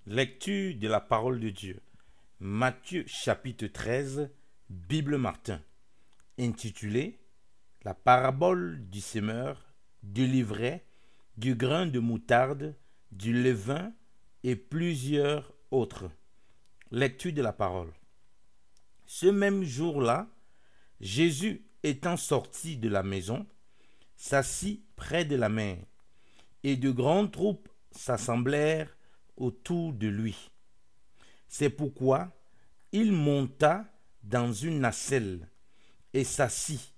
Lecture de la parole de Dieu. Matthieu chapitre 13, Bible Martin, intitulé La parabole du semeur, du livret, du grain de moutarde, du levain et plusieurs autres. Lecture de la parole. Ce même jour-là, Jésus étant sorti de la maison, s'assit près de la mer, et de grandes troupes s'assemblèrent autour de lui. C'est pourquoi il monta dans une nacelle et s'assit,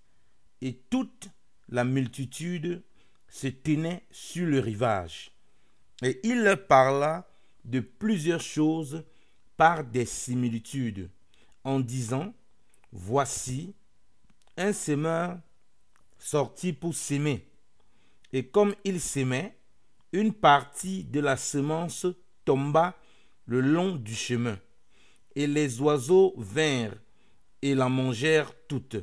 et toute la multitude se tenait sur le rivage. Et il leur parla de plusieurs choses par des similitudes, en disant, voici, un semeur sortit pour s'aimer. Et comme il s'aimait, une partie de la semence tomba le long du chemin, et les oiseaux vinrent et la mangèrent toute.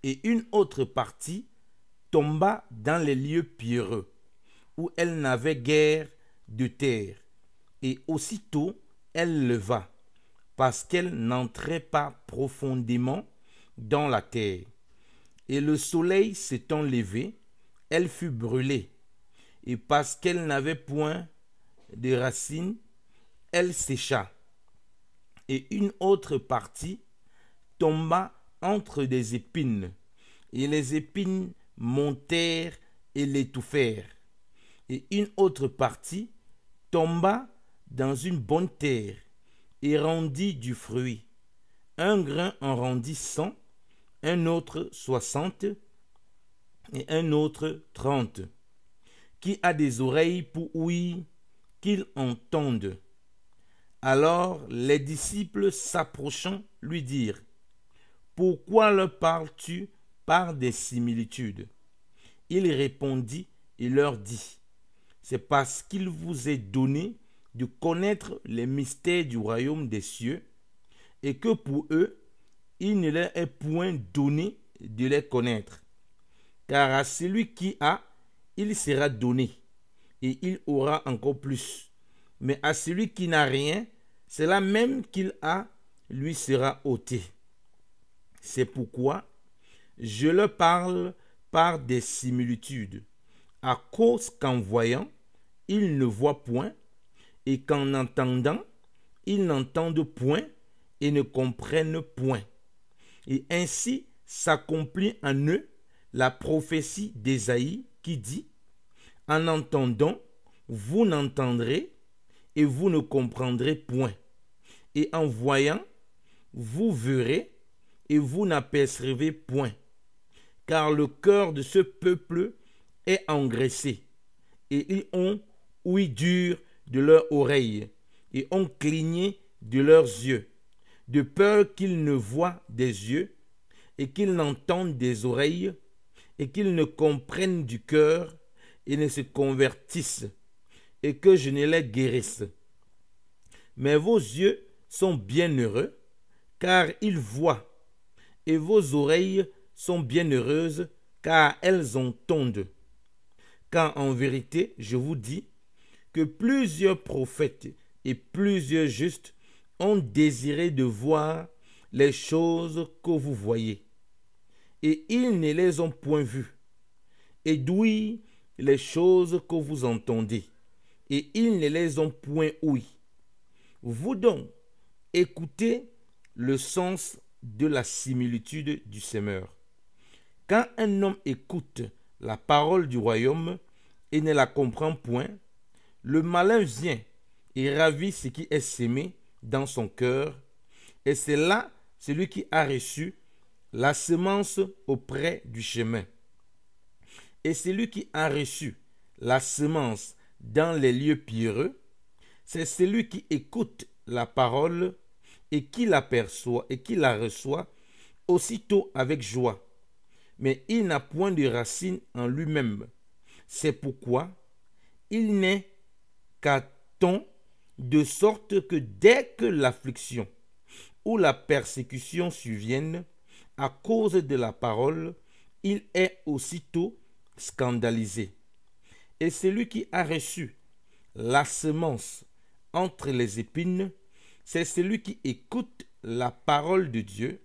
Et une autre partie tomba dans les lieux pierreux, où elle n'avait guère de terre, et aussitôt elle leva, parce qu'elle n'entrait pas profondément dans la terre. Et le soleil s'étant levé, elle fut brûlée, et parce qu'elle n'avait point de racines, elle sécha. Et une autre partie tomba entre des épines, et les épines montèrent et l'étouffèrent. Et une autre partie tomba dans une bonne terre, et rendit du fruit. Un grain en rendit 100, un autre 60, et un autre 30. Qui a des oreilles pour ouïr, qu'il entende. Alors les disciples s'approchant lui dirent, pourquoi leur parles-tu par des similitudes? Il répondit et leur dit, c'est parce qu'il vous est donné de connaître les mystères du royaume des cieux, et que pour eux, il ne leur est point donné de les connaître. Car à celui qui a, il sera donné, et il aura encore plus. Mais à celui qui n'a rien, cela même qu'il a, lui sera ôté. C'est pourquoi je leur parle par des similitudes, à cause qu'en voyant, ils ne voient point, et qu'en entendant, ils n'entendent point et ne comprennent point. Et ainsi s'accomplit en eux la prophétie d'Ésaïe qui dit, en entendant, vous n'entendrez et vous ne comprendrez point. Et en voyant, vous verrez et vous n'apercevez point. Car le cœur de ce peuple est engraissé, et ils ont ouï dur de leurs oreilles, et ont cligné de leurs yeux, de peur qu'ils ne voient des yeux, et qu'ils n'entendent des oreilles, et qu'ils ne comprennent du cœur, et ne se convertissent, et que je ne les guérisse. Mais vos yeux sont bienheureux, car ils voient, et vos oreilles sont bienheureuses, car elles entendent. Car en vérité, je vous dis que plusieurs prophètes et plusieurs justes ont désiré de voir les choses que vous voyez, et ils ne les ont point vues, et d'ouïr les choses que vous entendez, et ils ne les ont point ouïes. Vous donc, écoutez le sens de la similitude du semeur. Quand un homme écoute la parole du royaume et ne la comprend point, le malin vient et ravit ce qui est sémé dans son cœur, et c'est là celui qui a reçu la semence auprès du chemin. Et celui qui a reçu la semence dans les lieux pierreux, c'est celui qui écoute la parole et qui l'aperçoit et qui la reçoit aussitôt avec joie. Mais il n'a point de racine en lui-même. C'est pourquoi il n'est qu'à temps, de sorte que dès que l'affliction ou la persécution surviennent à cause de la parole, il est aussitôt scandalisé. Et celui qui a reçu la semence entre les épines, c'est celui qui écoute la parole de Dieu,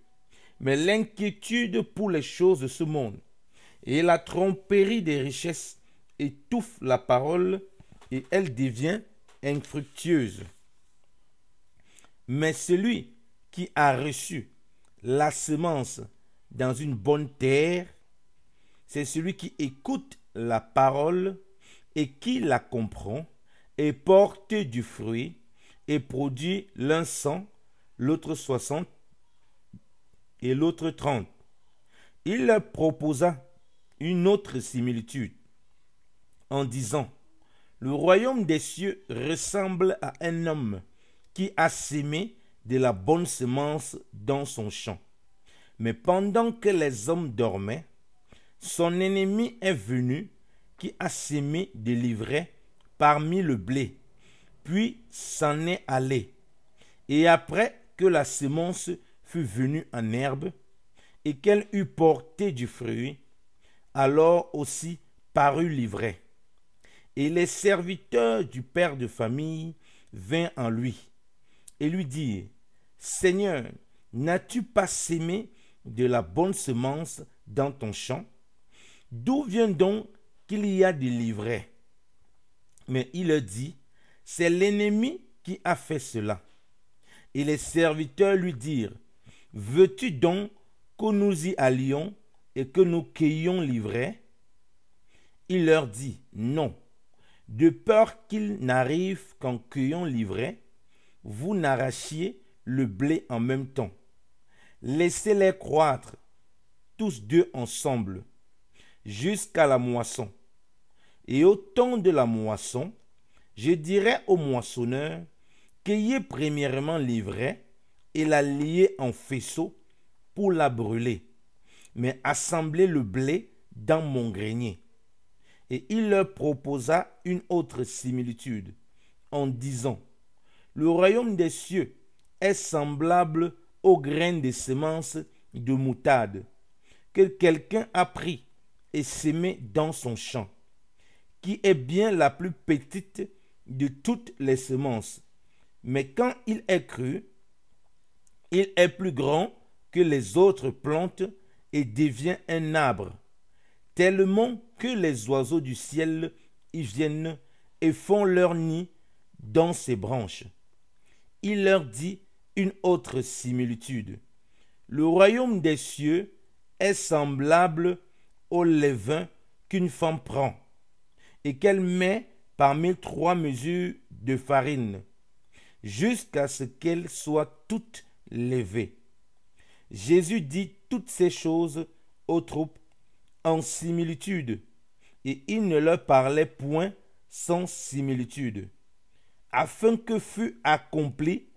mais l'inquiétude pour les choses de ce monde et la tromperie des richesses étouffe la parole et elle devient infructueuse. Mais celui qui a reçu la semence dans une bonne terre, c'est celui qui écoute la parole et qui la comprend et porte du fruit et produit l'un 100, l'autre 60 et l'autre 30. Il leur proposa une autre similitude en disant: le royaume des cieux ressemble à un homme qui a sémé de la bonne semence dans son champ. Mais pendant que les hommes dormaient, son ennemi est venu qui a sémé de l'ivraie parmi le blé, puis s'en est allé. Et après que la semence fut venue en herbe et qu'elle eut porté du fruit, alors aussi parut l'ivraie. Et les serviteurs du père de famille vinrent en lui et lui dirent: Seigneur, n'as-tu pas sémé de la bonne semence dans ton champ? D'où vient donc qu'il y a de l'ivraie? Mais il leur dit: c'est l'ennemi qui a fait cela. Et les serviteurs lui dirent: veux-tu donc que nous y allions et que nous cueillions l'ivraie? Il leur dit: non, de peur qu'il n'arrive qu'en cueillant l'ivraie, vous n'arrachiez le blé en même temps. Laissez-les croître, tous deux ensemble, jusqu'à la moisson. Et au temps de la moisson, je dirai aux moissonneurs: cueillez premièrement l'ivraie et la liez en faisceaux pour la brûler, mais assemblez le blé dans mon grenier. Et il leur proposa une autre similitude, en disant: le royaume des cieux est semblable au grain de semences de moutarde que quelqu'un a pris et semé dans son champ, qui est bien la plus petite de toutes les semences. Mais quand il est cru, il est plus grand que les autres plantes et devient un arbre, tellement que les oiseaux du ciel y viennent et font leur nid dans ses branches. Il leur dit une autre similitude. Le royaume des cieux est semblable au levain qu'une femme prend et qu'elle met parmi 3 mesures de farine, jusqu'à ce qu'elle soit toute levée. Jésus dit toutes ces choses aux troupes en similitude, et il ne leur parlait point sans similitude, afin que fût accompli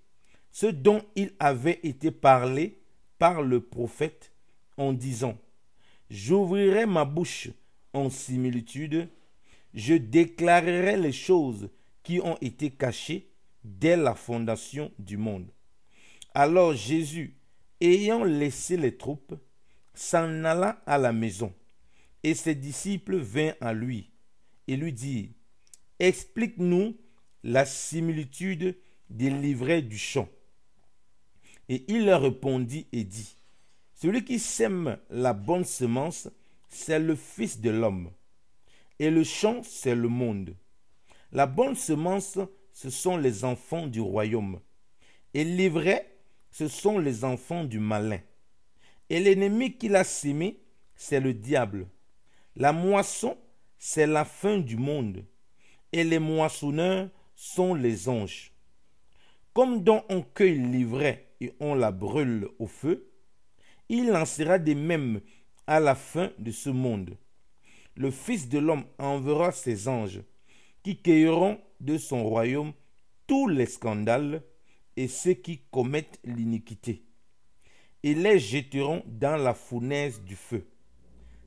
ce dont il avait été parlé par le prophète en disant: j'ouvrirai ma bouche en similitude, je déclarerai les choses qui ont été cachées dès la fondation du monde. Alors Jésus, ayant laissé les troupes, s'en alla à la maison, et ses disciples vinrent à lui et lui dirent: explique-nous la similitude des livrets du champ. Et il leur répondit et dit: celui qui sème la bonne semence, c'est le Fils de l'homme, et le champ, c'est le monde. La bonne semence, ce sont les enfants du royaume, et l'ivraie, ce sont les enfants du malin. Et l'ennemi qui l'a sémé, c'est le diable. La moisson, c'est la fin du monde, et les moissonneurs sont les anges. Comme donc on cueille l'ivraie et on la brûle au feu, il en sera de même à la fin de ce monde. Le Fils de l'homme enverra ses anges, qui cueilleront de son royaume tous les scandales et ceux qui commettent l'iniquité, et les jetteront dans la fournaise du feu.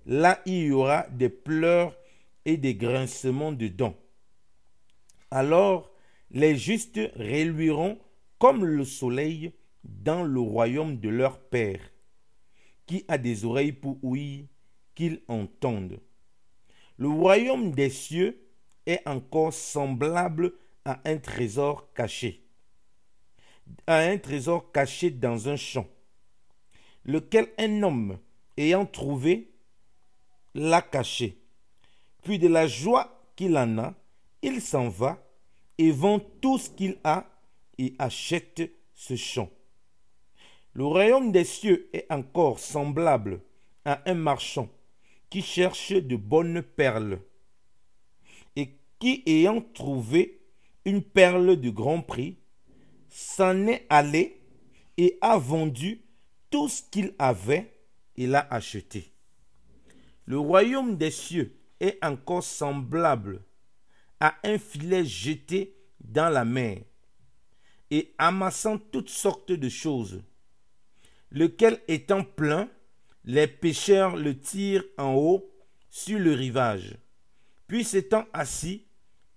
Là il y aura des pleurs et des grincements de dents. Alors les justes reluiront comme le soleil dans le royaume de leur Père. Qui a des oreilles pour ouïr, qu'il entende. Le royaume des cieux est encore semblable à un trésor caché, dans un champ, lequel un homme ayant trouvé l'a caché. Puis de la joie qu'il en a, il s'en va et vend tout ce qu'il a et achète ce champ. Le royaume des cieux est encore semblable à un marchand qui cherche de bonnes perles et qui, ayant trouvé une perle de grand prix, s'en est allé et a vendu tout ce qu'il avait et l'a acheté. Le royaume des cieux est encore semblable à un filet jeté dans la mer et amassant toutes sortes de choses, lequel étant plein, les pêcheurs le tirent en haut sur le rivage. Puis s'étant assis,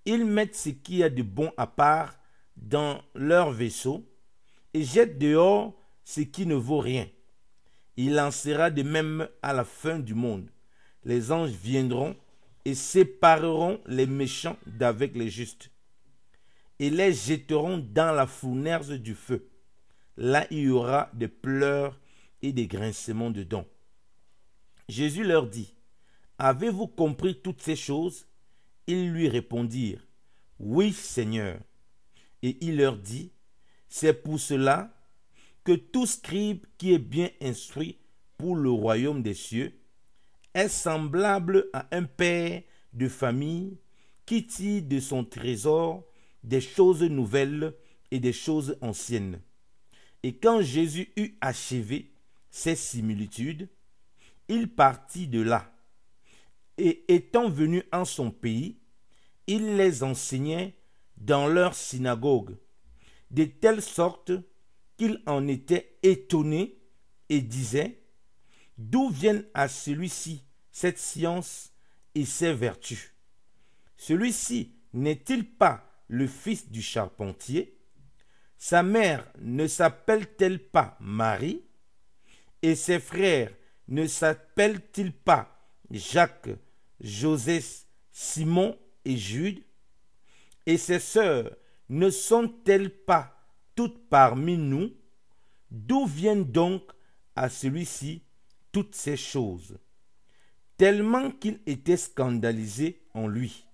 ils mettent ce qu'il y a de bon à part dans leur vaisseau et jettent dehors ce qui ne vaut rien. Il en sera de même à la fin du monde. Les anges viendront et sépareront les méchants d'avec les justes et les jetteront dans la fournaise du feu. Là, il y aura des pleurs et des grincements de dents. Jésus leur dit, « Avez-vous compris toutes ces choses ?» Ils lui répondirent, « Oui, Seigneur. » Et il leur dit, « C'est pour cela que tout scribe qui est bien instruit pour le royaume des cieux est semblable à un père de famille qui tire de son trésor des choses nouvelles et des choses anciennes. » Et quand Jésus eut achevé ces similitudes, il partit de là, et étant venu en son pays, il les enseignait dans leur synagogue, de telle sorte qu'il en était étonné et disait, « D'où viennent à celui-ci cette science et ces vertus? Celui-ci n'est-il pas le fils du charpentier? Sa mère ne s'appelle-t-elle pas Marie? Et ses frères ne s'appellent-ils pas Jacques, Joseph, Simon et Jude? Et ses sœurs ne sont-elles pas toutes parmi nous? D'où viennent donc à celui-ci toutes ces choses? » Tellement qu'ils étaient scandalisés en lui.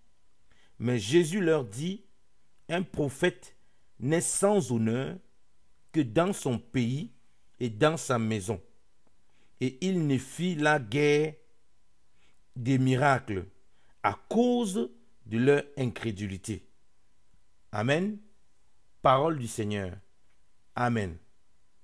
Mais Jésus leur dit, « Un prophète n'est sans honneur que dans son pays et dans sa maison. » Et il ne fit là guère des miracles à cause de leur incrédulité. Amen. Parole du Seigneur. Amen.